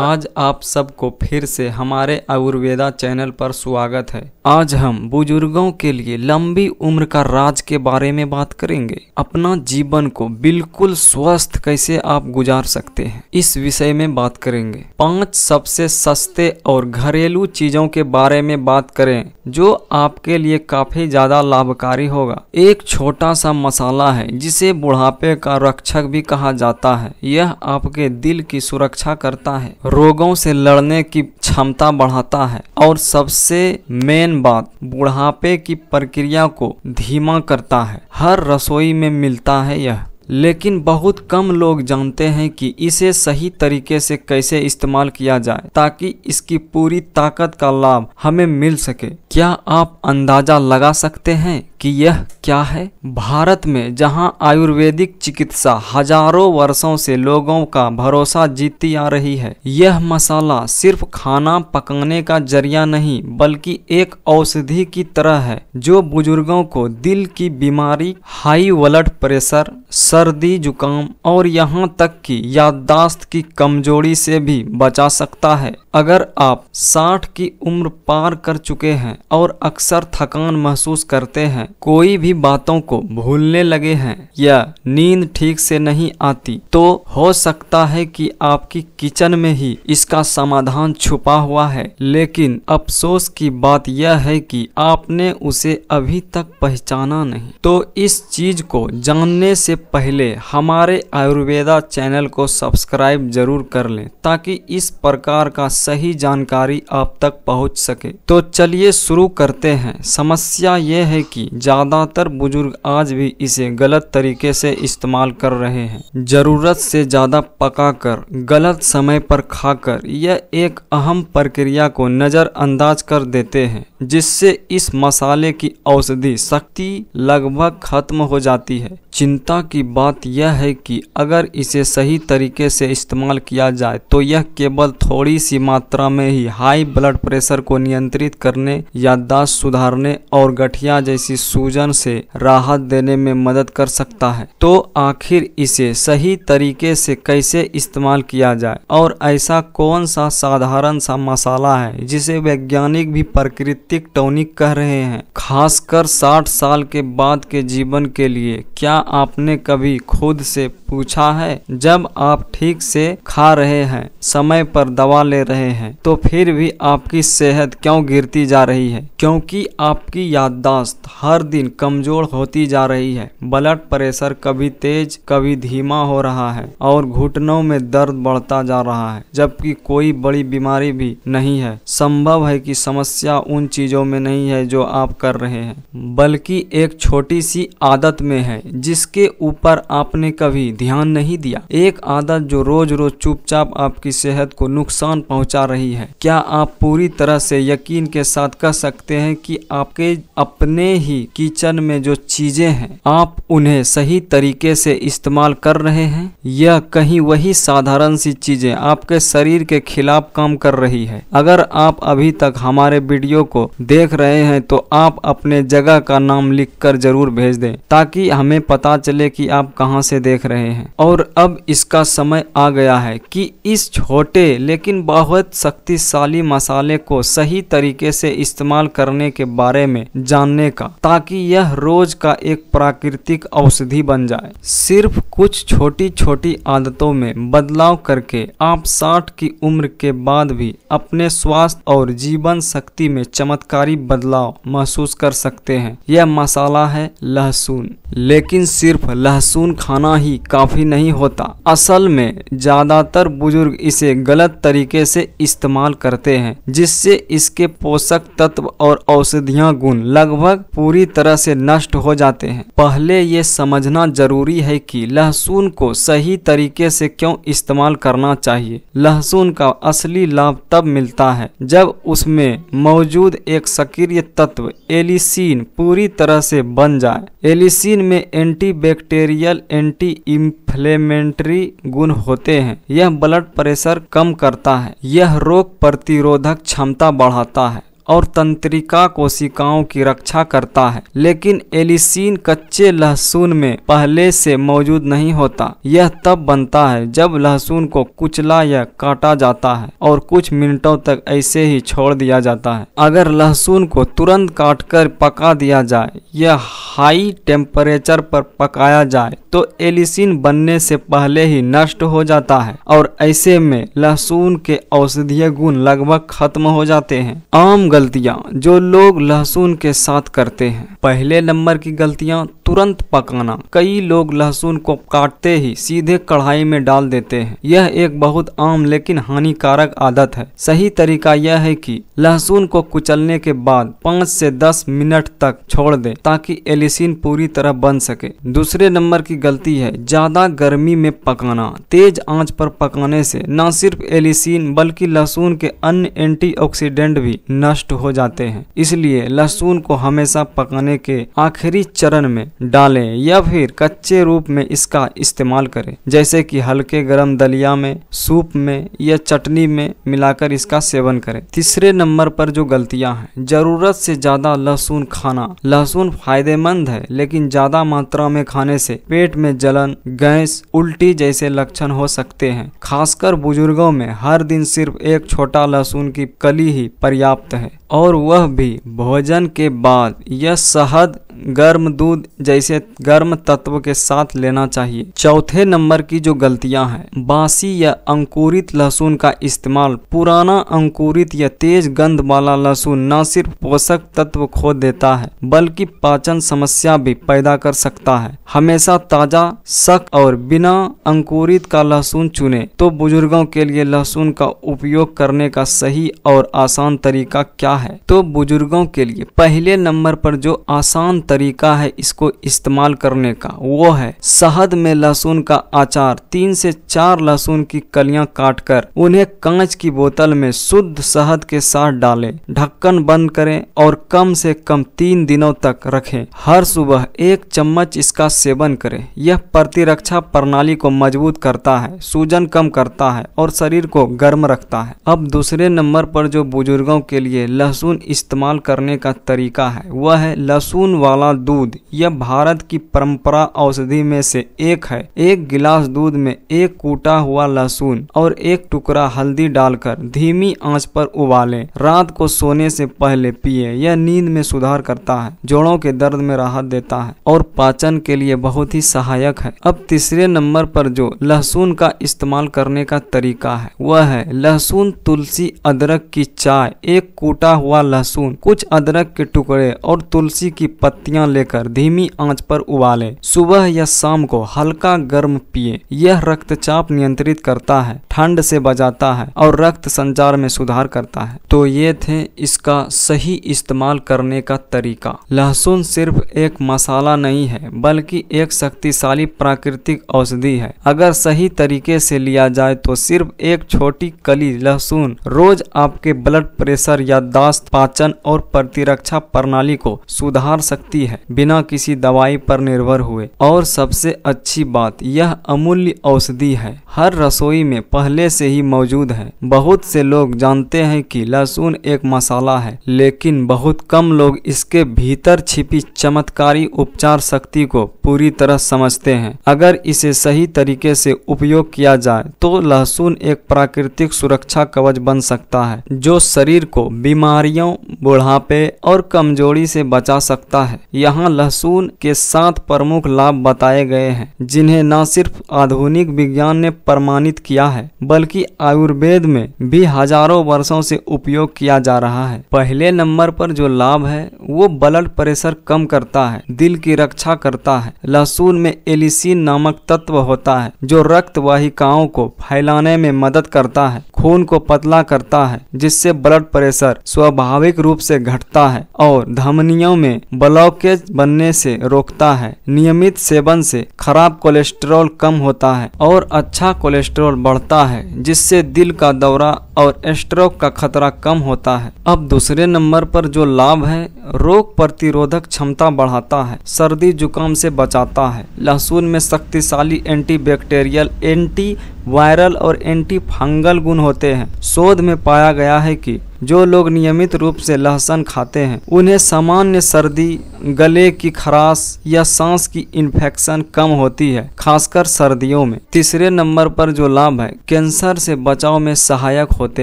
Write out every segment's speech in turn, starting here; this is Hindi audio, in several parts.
आज आप सबको फिर से हमारे आयुर्वेदा चैनल पर स्वागत है। आज हम बुजुर्गों के लिए लंबी उम्र का राज के बारे में बात करेंगे। अपना जीवन को बिल्कुल स्वस्थ कैसे आप गुजार सकते हैं, इस विषय में बात करेंगे। 5 सबसे सस्ते और घरेलू चीजों के बारे में बात करें जो आपके लिए काफी ज्यादा लाभकारी होगा। एक छोटा सा मसाला है जिसे बुढ़ापे का रक्षक भी कहा जाता है। यह आपके दिल की सुरक्षा करता है, रोगों से लड़ने की क्षमता बढ़ाता है और सबसे मेन बात, बुढ़ापे की प्रक्रिया को धीमा करता है। हर रसोई में मिलता है यह, लेकिन बहुत कम लोग जानते हैं कि इसे सही तरीके से कैसे इस्तेमाल किया जाए ताकि इसकी पूरी ताकत का लाभ हमें मिल सके। क्या आप अंदाजा लगा सकते हैं कि यह क्या है? भारत में जहां आयुर्वेदिक चिकित्सा हजारों वर्षों से लोगों का भरोसा जीतती आ रही है, यह मसाला सिर्फ खाना पकाने का जरिया नहीं बल्कि एक औषधि की तरह है जो बुजुर्गों को दिल की बीमारी, हाई ब्लड प्रेशर, सर्दी जुकाम और यहाँ तक कि याददाश्त की कमजोरी से भी बचा सकता है। अगर आप 60 की उम्र पार कर चुके हैं और अक्सर थकान महसूस करते हैं, कोई भी बातों को भूलने लगे हैं या नींद ठीक से नहीं आती, तो हो सकता है कि आपकी किचन में ही इसका समाधान छुपा हुआ है। लेकिन अफसोस की बात यह है कि आपने उसे अभी तक पहचाना नहीं। तो इस चीज को जानने से पहले हमारे आयुर्वेदा चैनल को सब्सक्राइब जरूर कर लें ताकि इस प्रकार का सही जानकारी आप तक पहुंच सके। तो चलिए शुरू करते हैं। समस्या यह है कि ज्यादातर बुजुर्ग आज भी इसे गलत तरीके से इस्तेमाल कर रहे हैं। जरूरत से ज्यादा पकाकर, गलत समय पर खाकर यह एक अहम प्रक्रिया को नजरअंदाज कर देते हैं, जिससे इस मसाले की औषधि शक्ति लगभग खत्म हो जाती है। चिंता की बात यह है कि अगर इसे सही तरीके से इस्तेमाल किया जाए तो यह केवल थोड़ी सी मात्रा में ही हाई ब्लड प्रेशर को नियंत्रित करने, याददाश्त सुधारने और गठिया जैसी सूजन से राहत देने में मदद कर सकता है। तो आखिर इसे सही तरीके से कैसे इस्तेमाल किया जाए और ऐसा कौन सा साधारण सा मसाला है जिसे वैज्ञानिक भी प्राकृतिक टॉनिक कह रहे हैं, खासकर 60 साल के बाद के जीवन के लिए? क्या आपने कभी खुद से पूछा है, जब आप ठीक से खा रहे हैं, समय पर दवा ले रहे हैं, तो फिर भी आपकी सेहत क्यों गिरती जा रही है? क्योंकि आपकी याददाश्त हर दिन कमजोर होती जा रही है, ब्लड प्रेशर कभी तेज कभी धीमा हो रहा है और घुटनों में दर्द बढ़ता जा रहा है, जबकि कोई बड़ी बीमारी भी नहीं है। संभव है कि समस्या उन चीजों में नहीं है जो आप कर रहे हैं, बल्कि एक छोटी सी आदत में है जिसके ऊपर आपने कभी ध्यान नहीं दिया। एक आदत जो रोज रोज चुपचाप आपकी सेहत को नुकसान पहुंचा रही है। क्या आप पूरी तरह से यकीन के साथ कह सकते हैं कि आपके अपने ही किचन में जो चीजें हैं, आप उन्हें सही तरीके से इस्तेमाल कर रहे हैं? यह कहीं वही साधारण सी चीजें आपके शरीर के खिलाफ काम कर रही है? अगर आप अभी तक हमारे वीडियो को देख रहे हैं तो आप अपने जगह का नाम लिखकर जरूर भेज दें ताकि हमें पता चले कि आप कहां से देख रहे हैं। और अब इसका समय आ गया है कि इस छोटे लेकिन बहुत शक्तिशाली मसाले को सही तरीके से इस्तेमाल करने के बारे में जानने का, ताकि यह रोज का एक प्राकृतिक औषधि बन जाए। सिर्फ कुछ छोटी छोटी आदतों में बदलाव करके आप 60 की उम्र के बाद भी अपने स्वास्थ्य और जीवन शक्ति में चमत्कारी बदलाव महसूस कर सकते हैं। यह मसाला है लहसुन। लेकिन सिर्फ लहसुन खाना ही काफी नहीं होता। असल में ज्यादातर बुजुर्ग इसे गलत तरीके से इस्तेमाल करते हैं, जिससे इसके पोषक तत्व और औषधीय गुण लगभग पूरी तरह से नष्ट हो जाते हैं। पहले ये समझना जरूरी है कि लहसुन को सही तरीके से क्यों इस्तेमाल करना चाहिए। लहसुन का असली लाभ तब मिलता है जब उसमें मौजूद एक सक्रिय तत्व एलिसिन पूरी तरह से बन जाए। एलिसिन में एंटीबैक्टीरियल, एंटी इंफ्लेमेटरी गुण होते हैं। यह ब्लड प्रेशर कम करता है, यह रोग प्रतिरोधक क्षमता बढ़ाता है और तंत्रिका कोशिकाओं की रक्षा करता है। लेकिन एलिसिन कच्चे लहसुन में पहले से मौजूद नहीं होता। यह तब बनता है जब लहसुन को कुचला या काटा जाता है और कुछ मिनटों तक ऐसे ही छोड़ दिया जाता है। अगर लहसुन को तुरंत काटकर पका दिया जाए या हाई टेम्परेचर पर पकाया जाए तो एलिसिन बनने से पहले ही नष्ट हो जाता है और ऐसे में लहसुन के औषधीय गुण लगभग खत्म हो जाते हैं। आम गलतियां जो लोग लहसुन के साथ करते हैं। पहले नंबर की गलतियां तुरंत पकाना। कई लोग लहसुन को काटते ही सीधे कढ़ाई में डाल देते हैं। यह एक बहुत आम लेकिन हानिकारक आदत है। सही तरीका यह है कि लहसुन को कुचलने के बाद 5 से 10 मिनट तक छोड़ दें ताकि एलिसिन पूरी तरह बन सके। दूसरे नंबर की गलती है ज्यादा गर्मी में पकाना। तेज आंच पर पकाने से न सिर्फ एलिसिन बल्कि लहसुन के अन्य एंटीऑक्सीडेंट भी नष्ट हो जाते हैं। इसलिए लहसुन को हमेशा पकाने के आखिरी चरण में डालें या फिर कच्चे रूप में इसका इस्तेमाल करें, जैसे कि हल्के गरम दलिया में, सूप में या चटनी में मिलाकर इसका सेवन करें। तीसरे नंबर पर जो गलतियां हैं, जरूरत से ज्यादा लहसुन खाना। लहसुन फायदेमंद है लेकिन ज्यादा मात्रा में खाने से पेट में जलन, गैस, उल्टी जैसे लक्षण हो सकते हैं। खासकर बुजुर्गों में हर दिन सिर्फ एक छोटा लहसुन की कली ही पर्याप्त है और वह भी भोजन के बाद। यह शहद, गर्म दूध जैसे गर्म तत्व के साथ लेना चाहिए। चौथे नंबर की जो गलतियां हैं, बासी या अंकुरित लहसुन का इस्तेमाल। पुराना अंकुरित या तेज गंध वाला लहसुन न सिर्फ पोषक तत्व खो देता है बल्कि पाचन समस्या भी पैदा कर सकता है। हमेशा ताजा, सख्त और बिना अंकुरित का लहसुन चुनें। तो बुजुर्गों के लिए लहसुन का उपयोग करने का सही और आसान तरीका क्या है? तो बुजुर्गों के लिए पहले नंबर पर जो आसान तरीका है इसको इस्तेमाल करने का, वो है शहद में लहसुन का अचार। 3 से 4 लहसुन की कलियां काटकर उन्हें कांच की बोतल में शुद्ध शहद के साथ डालें, ढक्कन बंद करें और कम से कम 3 दिनों तक रखें। हर सुबह 1 चम्मच इसका सेवन करें। यह प्रतिरक्षा प्रणाली को मजबूत करता है, सूजन कम करता है और शरीर को गर्म रखता है। अब दूसरे नंबर पर जो बुजुर्गों के लिए लहसुन इस्तेमाल करने का तरीका है वह है लहसुन वाला दूध। यह भारत की परंपरा औषधि में से एक है। 1 गिलास दूध में 1 कूटा हुआ लहसुन और 1 टुकड़ा हल्दी डालकर धीमी आंच पर उबालें। रात को सोने से पहले पिए। यह नींद में सुधार करता है, जोड़ों के दर्द में राहत देता है और पाचन के लिए बहुत ही सहायक है। अब तीसरे नंबर पर जो लहसुन का इस्तेमाल करने का तरीका है वह है लहसुन, तुलसी, अदरक की चाय। 1 कूटा हुआ लहसुन, कुछ अदरक के टुकड़े और तुलसी की पत्तियां लेकर धीमी आंच पर उबालें। सुबह या शाम को हल्का गर्म पिए। यह रक्तचाप नियंत्रित करता है, ठंड से बचाता है और रक्त संचार में सुधार करता है। तो ये थे इसका सही इस्तेमाल करने का तरीका। लहसुन सिर्फ एक मसाला नहीं है बल्कि एक शक्तिशाली प्राकृतिक औषधि है। अगर सही तरीके से लिया जाए तो सिर्फ एक छोटी कली लहसुन रोज आपके ब्लड प्रेशर, याददाश्त, पाचन और प्रतिरक्षा प्रणाली को सुधार सकती है बिना किसी दवाई पर निर्भर हुए। और सबसे अच्छी बात, यह अमूल्य औषधि है, हर रसोई में पहले से ही मौजूद है। बहुत से लोग जानते हैं कि लहसुन एक मसाला है, लेकिन बहुत कम लोग इसके भीतर छिपी चमत्कारी उपचार शक्ति को पूरी तरह समझते हैं। अगर इसे सही तरीके से उपयोग किया जाए तो लहसुन एक प्राकृतिक सुरक्षा कवच बन सकता है जो शरीर को बीमारियों, बुढ़ापे और कमजोरी से बचा सकता है। यहाँ लहसुन के 7 प्रमुख लाभ बताए गए हैं जिन्हें न सिर्फ आधुनिक विज्ञान ने प्रमाणित किया है बल्कि आयुर्वेद में भी हजारों वर्षों से उपयोग किया जा रहा है। पहले नंबर पर जो लाभ है वो ब्लड प्रेशर कम करता है, दिल की रक्षा करता है। लहसुन में एलिसिन नामक तत्व होता है जो रक्त वाहिकाओं को फैलाने में मदद करता है, खून को पतला करता है जिससे ब्लड प्रेशर स्वाभाविक रूप से घटता है और धमनियों में ब्लॉकेज बनने से रोकता है। नियमित सेवन से खराब कोलेस्ट्रॉल कम होता है और अच्छा कोलेस्ट्रॉल बढ़ता है जिससे दिल का दौरा और स्ट्रोक का खतरा कम होता है। अब दूसरे नंबर पर जो लाभ है, रोग प्रतिरोधक क्षमता बढ़ाता है, सर्दी जुकाम से बचाता है। लहसुन में शक्तिशाली एंटीबैक्टीरियल, एंटी वायरल और एंटी फंगल गुण होते हैं। शोध में पाया गया है कि जो लोग नियमित रूप से लहसुन खाते हैं उन्हें सामान्य सर्दी, गले की खराश या सांस की इन्फेक्शन कम होती है, खासकर सर्दियों में। तीसरे नंबर पर जो लाभ है, कैंसर से बचाव में सहायक होते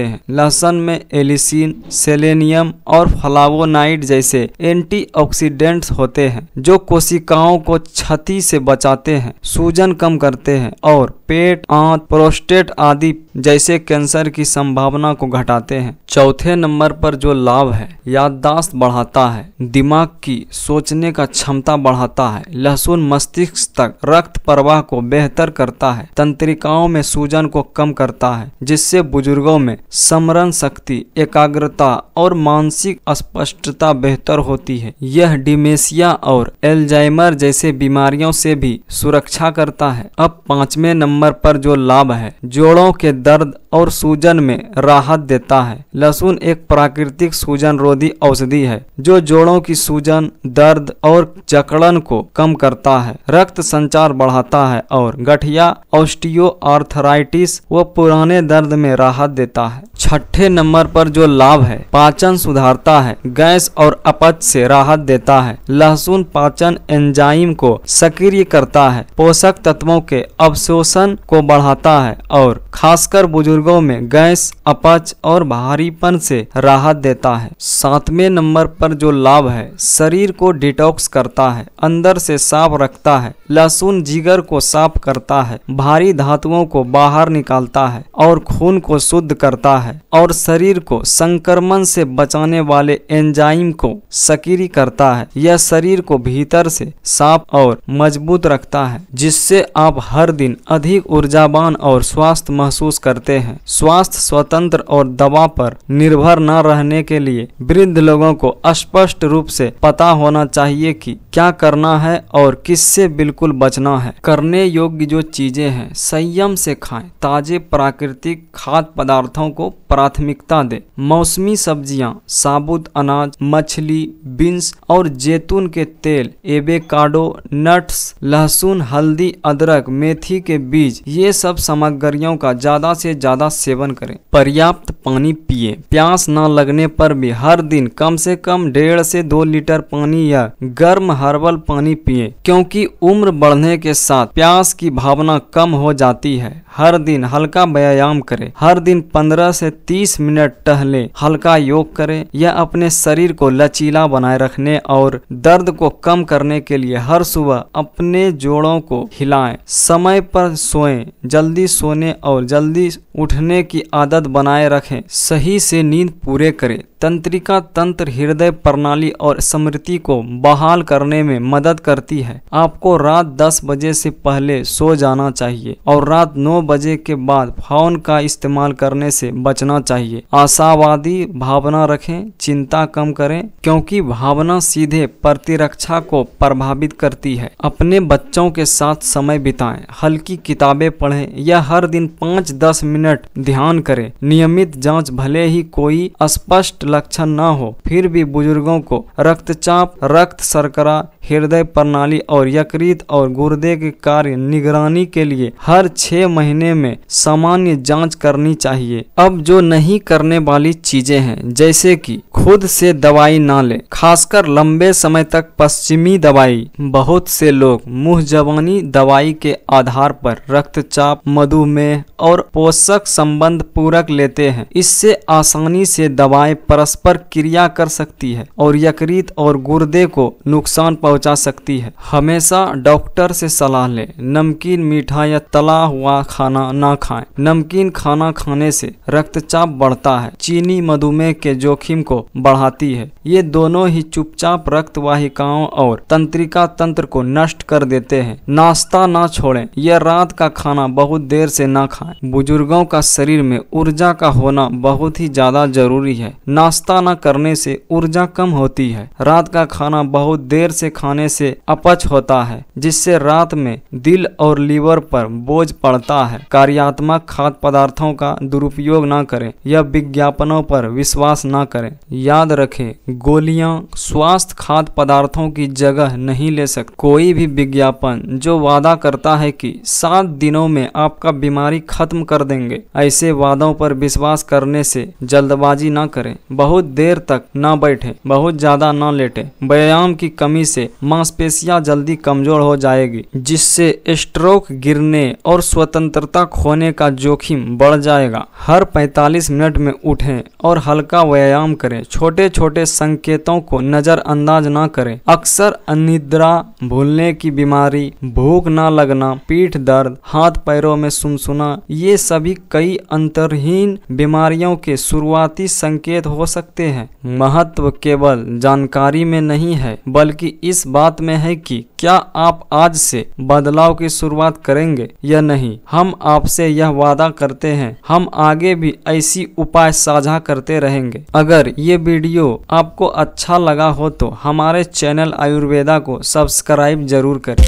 हैं। लहसुन में एलिसिन, सेलेनियम और फ्लावोनाइड जैसे एंटीऑक्सीडेंट्स होते हैं जो कोशिकाओं को क्षति से बचाते हैं, सूजन कम करते हैं और पेट, आंत, प्रोस्टेट आदि जैसे कैंसर की संभावना को घटाते हैं। चौथे नंबर पर जो लाभ है, याददाश्त बढ़ाता है, दिमाग की सोचने का क्षमता बढ़ाता है। लहसुन मस्तिष्क तक रक्त प्रवाह को बेहतर करता है, तंत्रिकाओं में सूजन को कम करता है, जिससे बुजुर्गों में स्मरण शक्ति, एकाग्रता और मानसिक स्पष्टता बेहतर होती है। यह डिमेंशिया और एल्जाइमर जैसे बीमारियों से भी सुरक्षा करता है। अब पांचवें नंबर पर जो लाभ है, जोड़ों के दर्द और सूजन में राहत देता है। लहसुन एक प्राकृतिक सूजन रोधी औषधि है जो जोड़ों की सूजन, दर्द और जकड़न को कम करता है, रक्त संचार बढ़ाता है और गठिया, ऑस्टियोआर्थराइटिस व पुराने दर्द में राहत देता है। छठे नंबर पर जो लाभ है, पाचन सुधारता है, गैस और अपच से राहत देता है। लहसुन पाचन एंजाइम को सक्रिय करता है, पोषक तत्वों के अवशोषण को बढ़ाता है और खासकर बुजुर्गों में गैस, अपच और भारीपन से राहत देता है। सातवें नंबर पर जो लाभ है, शरीर को डिटॉक्स करता है, अंदर से साफ रखता है। लहसुन जिगर को साफ करता है, भारी धातुओं को बाहर निकालता है और खून को शुद्ध करता है और शरीर को संक्रमण से बचाने वाले एंजाइम को सक्रिय करता है। यह शरीर को भीतर से साफ और मजबूत रखता है, जिससे आप हर दिन अधिक ऊर्जावान और स्वस्थ महसूस करते हैं। स्वास्थ्य स्वतंत्र और दवा पर निर्भर न रहने के लिए वृद्ध लोगों को स्पष्ट रूप से पता होना चाहिए कि क्या करना है और किससे बिल्कुल बचना है। करने योग्य जो चीजें हैं, संयम से खाएं, ताजे प्राकृतिक खाद्य पदार्थों को प्राथमिकता दें। मौसमी सब्जियां, साबुत अनाज, मछली, बीन्स और जैतून के तेल, एवोकाडो, नट्स, लहसुन, हल्दी, अदरक, मेथी के बीज, ये सब सामग्रियों का ज्यादा से ज्यादा सेवन करें। पर्याप्त पानी पिए, प्यास न लगने पर भी हर दिन कम से कम 1.5 से 2 लीटर पानी या गर्म हर्बल पानी पिए, क्योंकि उम्र बढ़ने के साथ प्यास की भावना कम हो जाती है। हर दिन हल्का व्यायाम करें, हर दिन 15 से 30 मिनट टहलें, हल्का योग करें। यह अपने शरीर को लचीला बनाए रखने और दर्द को कम करने के लिए हर सुबह अपने जोड़ों को हिलाएं। समय पर सोएं, जल्दी सोने और जल्दी उठने की आदत बनाए रखें। सही से नींद पूरे करें। तंत्रिका तंत्र हृदय प्रणाली और स्मृति को बहाल करने में मदद करती है। आपको रात 10 बजे से पहले सो जाना चाहिए और रात 9 बजे के बाद फोन का इस्तेमाल करने से बचना चाहिए। आशावादी भावना रखें, चिंता कम करें, क्योंकि भावना सीधे प्रतिरक्षा को प्रभावित करती है। अपने बच्चों के साथ समय बिताएं, हल्की किताबें पढ़ें या हर दिन 5-10 मिनट ध्यान करें। नियमित जांच, भले ही कोई स्पष्ट लक्षण न हो, फिर भी बुजुर्गों को रक्तचाप, रक्त शर्करा, हृदय प्रणाली और यकृत और गुर्दे के कार्य निगरानी के लिए हर 6 महीने में सामान्य जांच करनी चाहिए। अब जो नहीं करने वाली चीजें हैं, जैसे कि खुद से दवाई ना लें, खासकर लंबे समय तक पश्चिमी दवाई। बहुत से लोग मुंह जबानी दवाई के आधार पर रक्तचाप, मधुमेह और पोषक संबंध पूरक लेते हैं। इससे आसानी से दवाएं परस्पर क्रिया कर सकती है और यकृत और गुर्दे को नुकसान पहुंचा सकती है। हमेशा डॉक्टर से सलाह लें। नमकीन, मीठा या तला हुआ खाना ना खाएं। नमकीन खाना खाने से रक्तचाप बढ़ता है, चीनी मधुमेह के जोखिम को बढ़ाती है। ये दोनों ही चुपचाप रक्त वाहिकाओं और तंत्रिका तंत्र को नष्ट कर देते हैं। नाश्ता ना छोड़ें या रात का खाना बहुत देर से ना खाएं। बुजुर्गों का शरीर में ऊर्जा का होना बहुत ही ज्यादा जरूरी है। नाश्ता न करने से ऊर्जा कम होती है। रात का खाना बहुत देर से खाने खाने से अपच होता है, जिससे रात में दिल और लीवर पर बोझ पड़ता है। कार्यात्मक खाद्य पदार्थों का दुरुपयोग न करें या विज्ञापनों पर विश्वास न करें। याद रखें, गोलियां स्वास्थ्य खाद्य पदार्थों की जगह नहीं ले सकती। कोई भी विज्ञापन जो वादा करता है कि 7 दिनों में आपका बीमारी खत्म कर देंगे, ऐसे वादों पर विश्वास करने से जल्दबाजी न करें। बहुत देर तक न बैठें, बहुत ज्यादा न लेटें। व्यायाम की कमी से मांसपेशियां जल्दी कमजोर हो जाएगी, जिससे स्ट्रोक गिरने और स्वतंत्रता खोने का जोखिम बढ़ जाएगा। हर 45 मिनट में उठें और हल्का व्यायाम करें। छोटे छोटे संकेतों को नजरअंदाज न करें। अक्सर अनिद्रा, भूलने की बीमारी, भूख न लगना, पीठ दर्द, हाथ पैरों में सुनसुना, ये सभी कई अंतर्हीन बीमारियों के शुरुआती संकेत हो सकते हैं। महत्व केवल जानकारी में नहीं है, बल्कि इस बात में है कि क्या आप आज से बदलाव की शुरुआत करेंगे या नहीं। हम आपसे यह वादा करते हैं, हम आगे भी ऐसी उपाय साझा करते रहेंगे। अगर ये वीडियो आपको अच्छा लगा हो तो हमारे चैनल आयुर्वेदा को सब्सक्राइब जरूर करें।